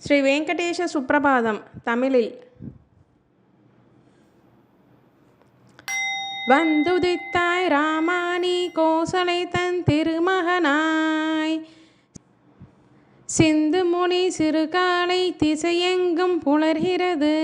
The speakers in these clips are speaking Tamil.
ஸ்ரீ வெங்கடேஷ சுப்ரபாதம் தமிழில். வந்துதித்தாய் ராமானி கோசலை தன் திருமகனாய், சிந்து முனி சிறுகாலை திசையெங்கும் புலர்கிறது,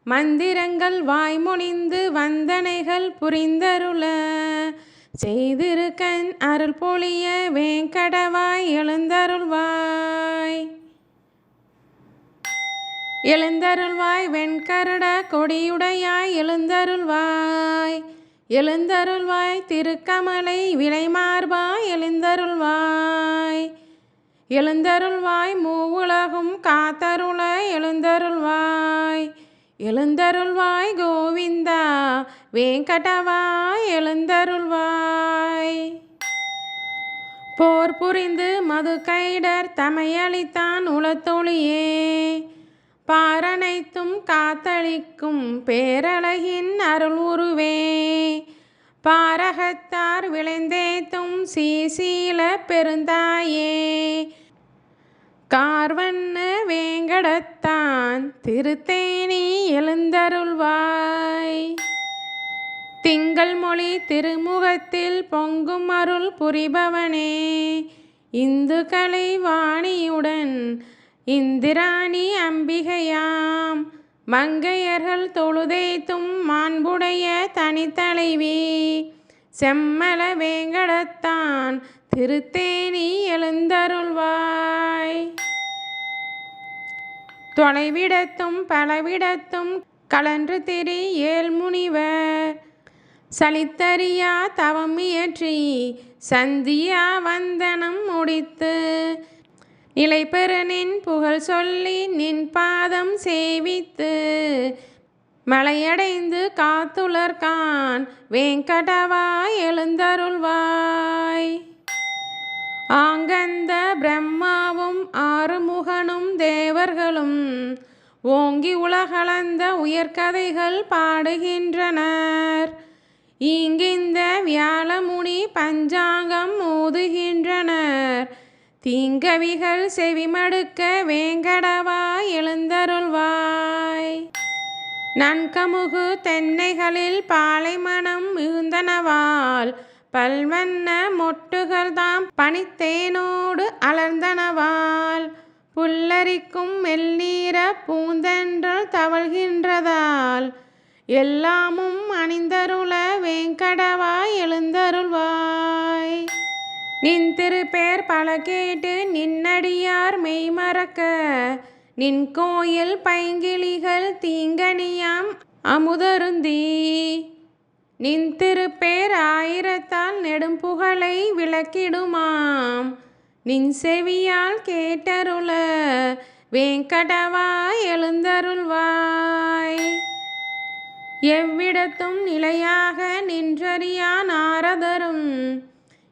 மந்திரங்கள் வாய்மொழிந்து வந்தனைகள் புரிந்தருள, செய்திருக்கன் அருள் பொழிய வேங்கடவாய் எழுந்தருள்வாய். எழுந்தருள்வாய் வெண்கருட கொடியுடையாய் எழுந்தருள்வாய். எழுந்தருள்வாய் திருக்கமலை விலைமார்பாய் எழுந்தருள்வாய். எழுந்தருள்வாய் மூவுலகும் காத்தருள எழுந்தருள்வாய். எழுந்தருள்வாய் கோவிந்தா வேங்கடவாய் எழுந்தருள்வாய். போர் புரிந்து மது கைடர் தமையளித்தான் உளத்தொழியே, பாரனைத்தும் காத்தளிக்கும் பேரழகின் அருள் உருவே, பாரகத்தார் விளைந்தேத்தும் சீசீல பெருந்தாயே, கார்வண்ண வேங்கடத்தான் திருத்தேனி எழுந்தருள்வாய். திங்கள் மொழி திருமுகத்தில் பொங்கும் அருள் புரிபவனே, இந்து கலை வாணியுடன் இந்திராணி அம்பிகையாம், மங்கையர்கள் தொழுதேத்தும் மாண்புடைய தனித்தலைவி, செம்மல வேங்கடத்தான் திருத்தேனி எழுந்தருள்வாய். தொலைவிடத்தும் பலவிடத்தும் கலன்று திரி ஏழ்முனிவர், சலித்தறியா தவம் இயற்றி சந்தியா வந்தனம் முடித்து, நிலைபெற நின் புகழ் சொல்லி நின் பாதம் சேவித்து, மலையடைந்து காத்துலர்கான் வேங்கடவாய் எழுந்தருள்வாய். ஆங்கந்த பிரம்மாவும் ஆறுமுகனும் தேவர்களும் ஓங்கி உலகளந்த உயர்கதைகள் பாடுகின்றனர், இங்கிந்த வியாழமுனி பஞ்சாங்கம் ஓதுகின்றனர், தீங்கவிகள் செவிமடுக்க வேங்கடவாய் எழுந்தருள்வாய். நன்கமுகு தென்னைகளில் பாலைமணம் மிகுந்தனவால், பல்வண்ண மொட்டுகள் தாம் பனித்தேனோடு அலர்ந்தனவால், புல்லரிக்கும் மெல்நீர பூந்தென்றல் தவழ்கின்றதால், எல்லாமும் அணிந்தருள வேங்கடவாய் எழுந்தருள்வாய். நின் திருப்பேர் பல கேட்டு நின்னடியார் மெய்மறக்க, நின் கோயில் பைங்கிளிகள் தீங்கனியாம் அமுதருந்தி, நின் திருப்பேர் ஆயிரத்தால் நெடும்புகழை விளக்கிடுமாம், நின் செவியால் கேட்டருள வேங்கடவாய் எழுந்தருள்வாய். எவ்விடத்தும் நிலையாக நின்றறியா நாரதரும்,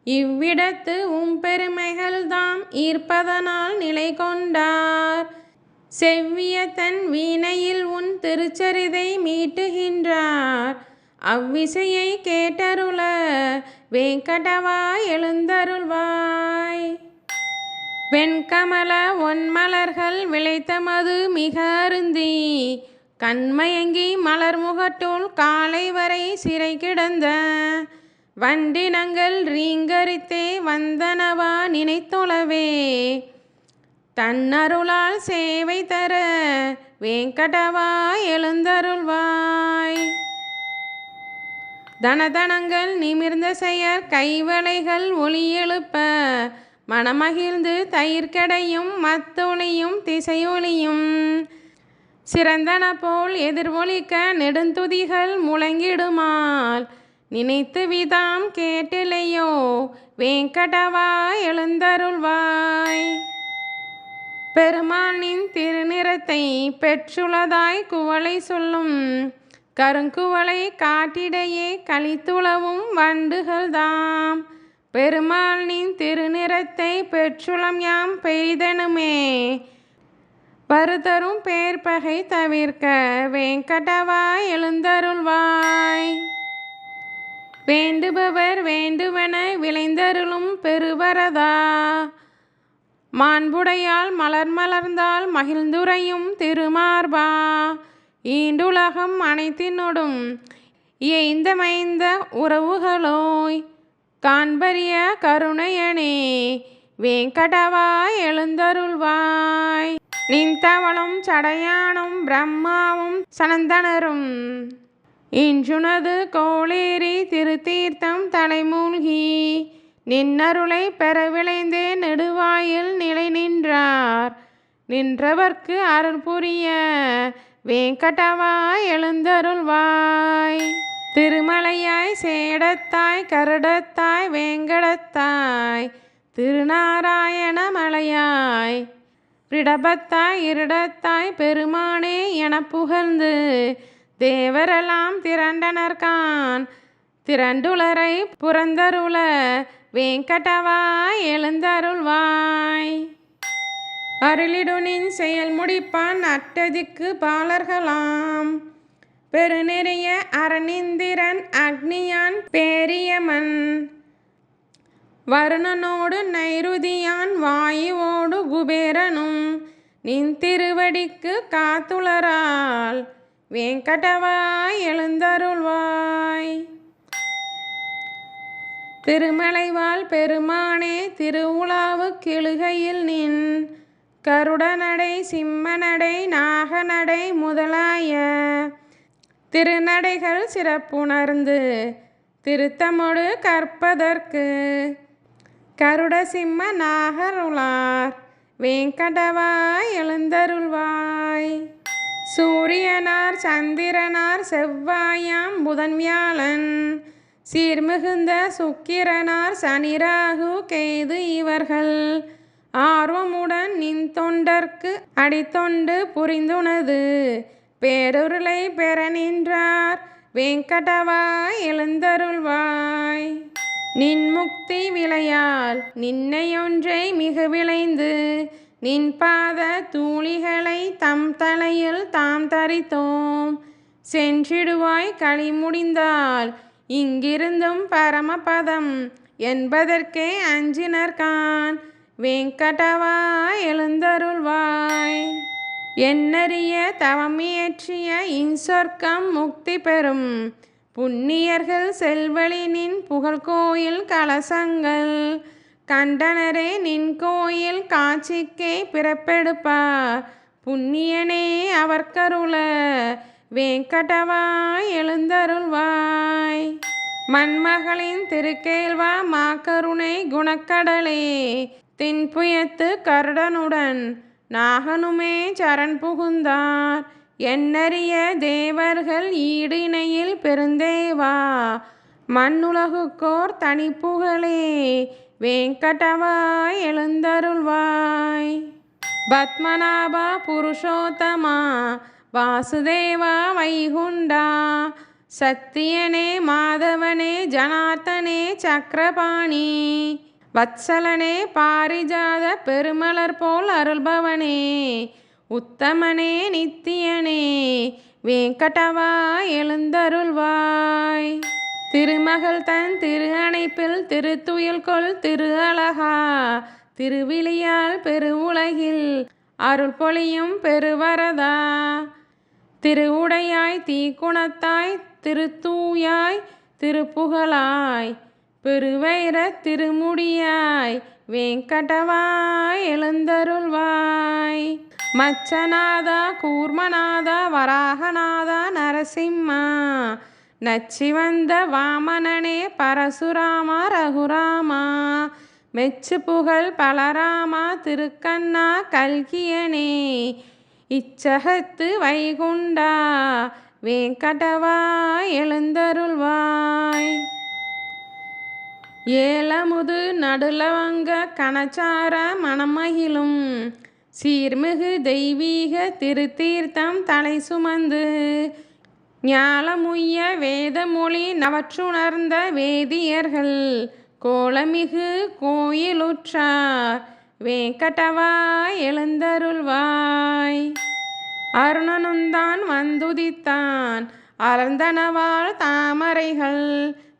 இவ்விடத்து பெருமைகள் தாம் ஈர்ப்பதனால் நிலை கொண்டார், செவ்விய தன் வீணையில் உன் திருச்சரிதை மீட்டுகின்றார், அவ்விசையை கேட்டருள வேங்கடவாய் எழுந்தருள்வாய். வெண்கமல ஒன்மலர்கள் விளைத்தமது மிக அருந்தி, கண்மயங்கி மலர்முகட்டுள் காலை வரை சிறை கிடந்த, வண்டினங்கள் ரீங்கரித்தே வந்தனவா நினைத்தொழவே, தன்னருளால் சேவை தர வேங்கடவாய் எழுந்தருள்வாய். தனதனங்கள் நிமிர்ந்த செயற் கைவளைகள் ஒளி எழுப்ப, மனமகிழ்ந்து தயிர்கடையும் மத்தொளியும் திசையொலியும், சிறந்தன போல் எதிர்வொலிக்க நெடுந்துதிகள் முழங்கிடுமால், நினைத்து விதாம் கேட்டிலையோ வேங்கடவாய் எழுந்தருள்வாய். பெருமாள் நின் திருநிறத்தை பெற்றுளதாய் குவளை சொல்லும், கருங்குவளை காட்டிடையே கலித்துளவும் வண்டுகள் தாம், பெருமாள் நின் திருநிறத்தை பெற்றுளம் யாம் பெரிதெனுமே, வருதரும் பேர்பகை தவிர்க்க வேங்கடவாய் எழுந்தருள்வாய். வேண்டுபவர் வேண்டுவன விளைந்தருளும் பெருவரதா, மாண்புடையால் மலர் மலர்ந்தால் மகிழ்ந்துரையும் திருமார்பா, ஈண்டுலகம் அனைத்தினொடும் இயைந்தமைந்த உறவுகளோய், காண்பரிய கருணையனே வேங்கடவா எழுந்தருள்வாய். நின்தவளும் சடையானும் பிரம்மாவும் சனந்தனரும் இன்றுனது கோளேரி திருத்தீர்த்தம் தலைமூழ்கி, நின்னருளை பெற விளைந்தே நெடுவாயில் நிலை நின்றார். நின்றவர்க்கு அருள் புரிய வேங்கடவா எழுந்தருள்வாய். திருமலையாய் சேடத்தாய் கருடத்தாய் வேங்கடத்தாய், திருநாராயண மலையாய் பிடபத்தாய் இருடத்தாய் பெருமானே என புகழ்ந்து, தேவரெல்லாம் திரண்டனர்கான் திரண்டுலரை புறந்தருள வேங்கடவா எழுந்தருள்வாய். அருளிடுனின் செயல் முடிப்பான் அட்டதிக்கு பாலர்களாம், பெருநெறிய அரணிந்திரன் அக்னியான் பேரியமன், வருணனோடு நைருதியான் வாயுவோடு குபேரனும், நின் திருவடிக்கு காத்துளரால் வேங்கடவா எழுந்தருள்வாய். திருமலைவாழ் பெருமானே திருவுலாவு கெழுகையில் நின், கருடநடை சிம்மநடை நாகநடை முதலாய திருநடைகள் சிறப்புணர்ந்து திருத்தமொடு கற்பதற்கு, கருட சிம்ம நாகருளார் வேங்கடவா எழுந்தருள்வாய். சூரியனார் சந்திரனார் செவ்வாயாம் புதன் வியாழன், சீர்மிகுந்த சுக்கிரனார் சனிராகு கேது இவர்கள், ஆர்வமுடன் நின் தொண்டர்க்கு அடித்தொண்டு புரிந்துனது பேருருளை பெற நின்றார் வேங்கடவா எழுந்தருள்வாய். நின் முக்தி விளையால் நின்னையொன்றை மிக விளைந்து, நின் பாத தூளிகளை தம் தலையில் தாம் தரித்தோம், சென்றிடுவாய் களி முடிந்தால் இங்கிருந்தும் பரமபதம் என்பதற்கே அஞ்சினர்கான் வேங்கடவா எழுந்தருள்வாய். எண்ணறிய தவமியற்றிய இன்சொர்க்கம் முக்தி பெறும் புண்ணியர்கள் செல்வழி நின் புகழ்கோயில் கலசங்கள், கண்டனரே நின் கோயில் காட்சிக்கே பிறப்பெடுப்பார் புண்ணியனே அவர்க்கருள வேங்கடவா எழுந்தருள்வாய். மண்மகளின் திருக்கேள்வா மாக்கருணை குணக்கடலே, தின்புயத்து கருடனுடன் நாகனுமே சரண் புகுந்தார், எண்ணறிய தேவர்கள் ஈடு இணையில் பெருந்தேவா, மண்ணுலகுக்கோர் தனிப்புகழே வேங்கடவா எழுந்தருள்வாய். பத்மநாபா புருஷோத்தமா வாசுதேவா வைகுண்டா, சத்தியனே மாதவனே ஜனார்த்தனே சக்கரபாணி, வத்சலனே பாரிஜாத பெருமலர் போல் அருள்பவனே, உத்தமனே நித்தியனே வேங்கடவா எழுந்தருள்வாய். திருமகள் தன் திரு அணைப்பில் திருத்துயில் கொள் திரு அழகா, திருவிழியால் பெருவுலகில் அருள் பொழியும் பெருவரதா, திருவுடையாய் தீக்குணத்தாய் திருத்தூயாய் திருப்புகழாய், பெருவைர திருமுடியாய் வேங்கடவா எழுந்தருள்வாய். மச்சநாதா கூர்மநாதா வராகநாதா நரசிம்மா, நச்சிவந்த வாமனனே பரசுராமா ரகுராமா, மெச்சு புகழ் பலராமா திருக்கண்ணா கல்கியனே, இச்சகத்து வைகுண்டா வேங்கடவா எழுந்தருள்வாய். ஏலமுது நடுலவங்க கனச்சார மணமகிழும், சீர்மிகு தெய்வீக திருத்தீர்த்தம் தலை சுமந்து, ஞாலமுய்ய வேதமொழி நவற்றுணர்ந்த வேதியர்கள் கோலமிகு கோயிலுற்றார் வேங்கடவா எழுந்தருள்வாய். அருணனுந்தான் வந்துதித்தான் அலர்ந்தனவாள் தாமரைகள்,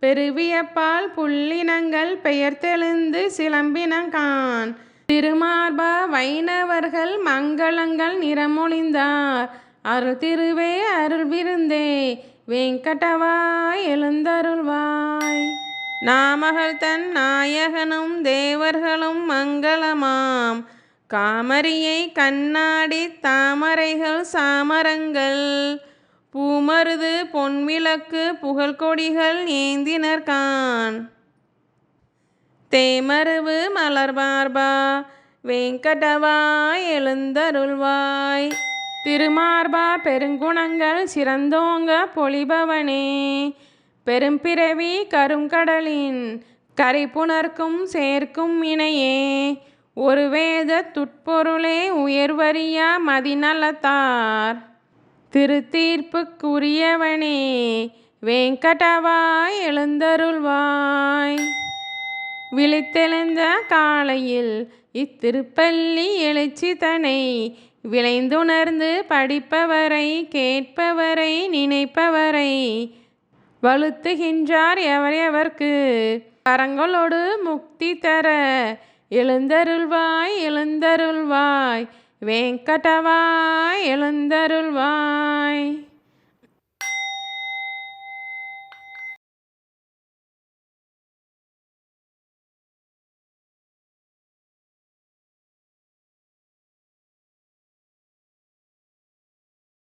பெருவியப்பால் புள்ளினங்கள் பெயர்த்தெழுந்து சிலம்பினகான் திருமார்பா வைணவர்கள் மங்களங்கள் நிறமொழிந்தார் அருள் திருவே அருள் விருந்தே வெங்கடவாய் எழுந்தருள்வாய். நாமகள் தன் நாயகனும் தேவர்களும் மங்களமாம் காமரியை கண்ணாடி தாமரைகள் சாமரங்கள் பூமருது பொன்விளக்கு புகழ்கொடிகள் ஏந்தினர்கான். தேமருவு மலர்மார்பா வெங்கடவாய் எழுந்தருள்வாய். திருமார்பா பெருங்குணங்கள் சிறந்தோங்க பொலிபவனே பெரும்பிறவி கருங்கடலின் கரைப்புணர்க்கும் சேர்க்கும் இணையே ஒரு வேத துட்பொருளே உயர்வறியா மதிநலத்தார் திருத்தீர்ப்புக்குரியவனே வெங்கடவாய் எழுந்தருள்வாய். விழித்தெழுந்த காலையில் இத்திருப்பள்ளி எழுச்சி தனை விளைந்துணர்ந்து படிப்பவரை கேட்பவரை நினைப்பவரை வலுத்துகின்றார் எவர்க்கு கரங்களோடு முக்தி தர எழுந்தருள்வாய் எழுந்தருள்வாய் வெங்கடவாய் எழுந்தருள்வாய்.